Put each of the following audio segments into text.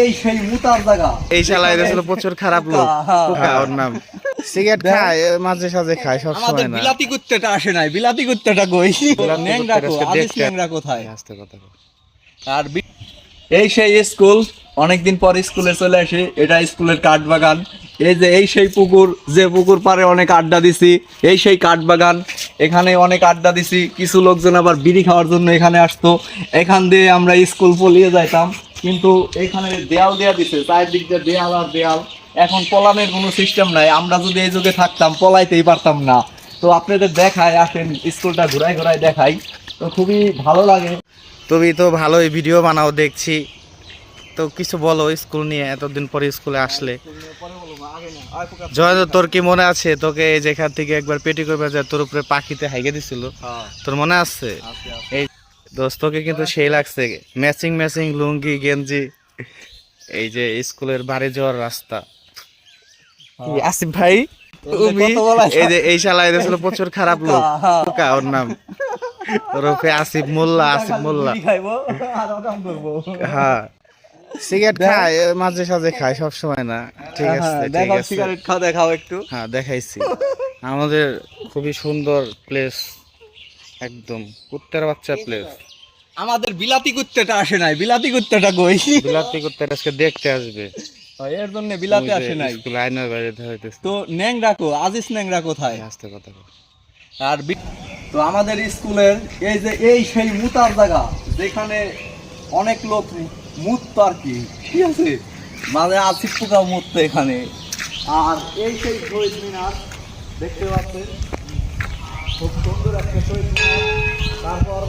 এই সেই মুতার জায়গা এই শালায় ছিল প্রচুর খারাপ লোক। পোকা ওর নাম। সিগারেট খায় মাঝে সাঝে খায় সব সময় আমাদের না। বিলাতি কুত্তাটা আসে নাই, বিলাতি কুত্তাটা কই? ন্যাংরা কো, আজিজ ন্যাংরা কোথায়? আস্তে কথা বল। আর এই সেই স্কুল, অনেকদিন পর স্কুলে চলে আসি। এটা স্কুলের কাঠ বাগান। এই যে এই সেই পুকুর, যে পুকুর পাড়ে অনেক আড্ডা দিছি, এই সেই কাঠ বাগান। এখানে অনেক আড্ডা দিছি। কিছু লোকজন আবার বিড়ি খাওয়ার জন্য এখানে আসতো। এখান দিয়ে আমরা স্কুল পলিয়ে যাইতাম, কিন্তু এখানে দেয়াল দেয়া দিছে, চারদিক দিয়ে দেয়াল আর দেয়াল। এখন পলানের কোনো সিস্টেম নাই। আমরা যদি এই যুগে থাকতাম, পলাইতেই পারতাম না। তো আপনাদের দেখায়, আসেন স্কুলটা ঘুরাই ঘুরাই দেখাই, তো খুবই ভালো লাগে। তুমি তো ভালোই ভিডিও বানাও দেখছি, তো কিছু বলো স্কুল নিয়ে, এতদিন পরে স্কুলে আসলে। জয়, তোর কি মনে আছে তোকে এই যেখান থেকে একবার পেটি করবে যায়, তোর উপরে পাখিতে হাইগে দিছিল, তোর মনে আছে? এই দোস্তকে কিন্তু সেই লাগছে, ম্যাচিং ম্যাচিং লুঙ্গি গেঞ্জি। এই যে স্কুলের বাড়ি যাওয়ার রাস্তা। আসিফ ভাই, তুমি এই যে এই শালা এদের ছিল প্রচুর খারাপ লোক। পোকা ওর নাম, ওরফে আসিফ মোল্লা। আসিফ মোল্লা, হ্যাঁ সিগারেট খায় মাঝে সাঝে খায় সব সময় না। ঠিক আছে, ঠিক আছে, সিগারেট খাও, দেখাও একটু। হ্যাঁ দেখাইছি। আমাদের খুবই সুন্দর প্লেস, একদম কুত্তার বাচ্চা প্লেস। আমাদের বিলাতি কুত্তাটা আসে নাই, বিলাতি কুত্তাটা কই? বিলাতি কুত্তার আজকে দেখতে আসবে, এর জন্য বিলাতি আসে নাই। স্কুল আয়নার বাইরে ধরাইতেছে। তো ন্যাংরা কো, আজিজ ন্যাংরা কোথায়? আস্তে কথা বল। আর তো আমাদের স্কুলের এই যে এই সেই মুতার জায়গা, যেখানে অনেক লোক মুততো আর কি, ঠিক আছে, মানে আসিফ পোকা মুততো এখানে। আর এই সেই শহীদ মিনার দেখতে পাচ্ছেন, খুব সুন্দর একটা শহীদ মিনার। তারপর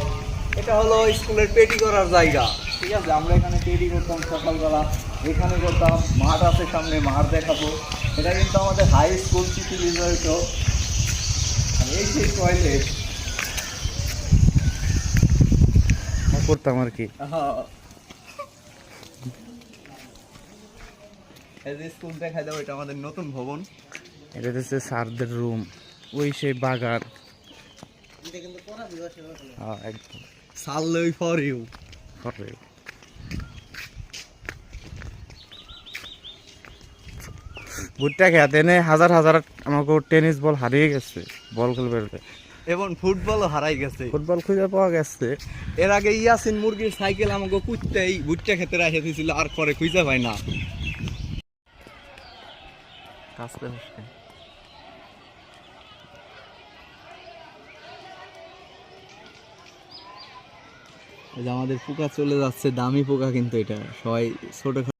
এটা হলো স্কুলের পেটি করার জায়গা, ঠিক আছে। আমরা এখানে পেটি করতাম সকালবেলা, এখানে করতাম। মাঠ আছে সামনে, মাঠ দেখাবো। এটা কিন্তু আমাদের হাই স্কুল স্মৃতি বিজড়িত। এই সেই টয়লেট করতাম আর কি। এই যে স্কুল দেখাই দাও, এটা আমাদের নতুন ভবন। এটা হচ্ছে স্যারদের রুম, ওই সেই বাগান। হ্যাঁ একদম সালই ফর ইউ। ভুট্টা খেতে এনে হাজার হাজার আমাকে টেনিস বল হারিয়ে গেছে, বল খেলবে। এবং ফুটবলও হারাই গেছে, ফুটবল খুঁজে পাওয়া গেছে। এর আগে ইয়াসিন মুরগির সাইকেল আমাকে কুত্তেই ভুট্টা খেতে রেখে দিয়েছিল, আর পরে খুঁজে পাই না। আমাদের পোকা চলে যাচ্ছে, দামি পোকা, কিন্তু এটা সবাই ছোট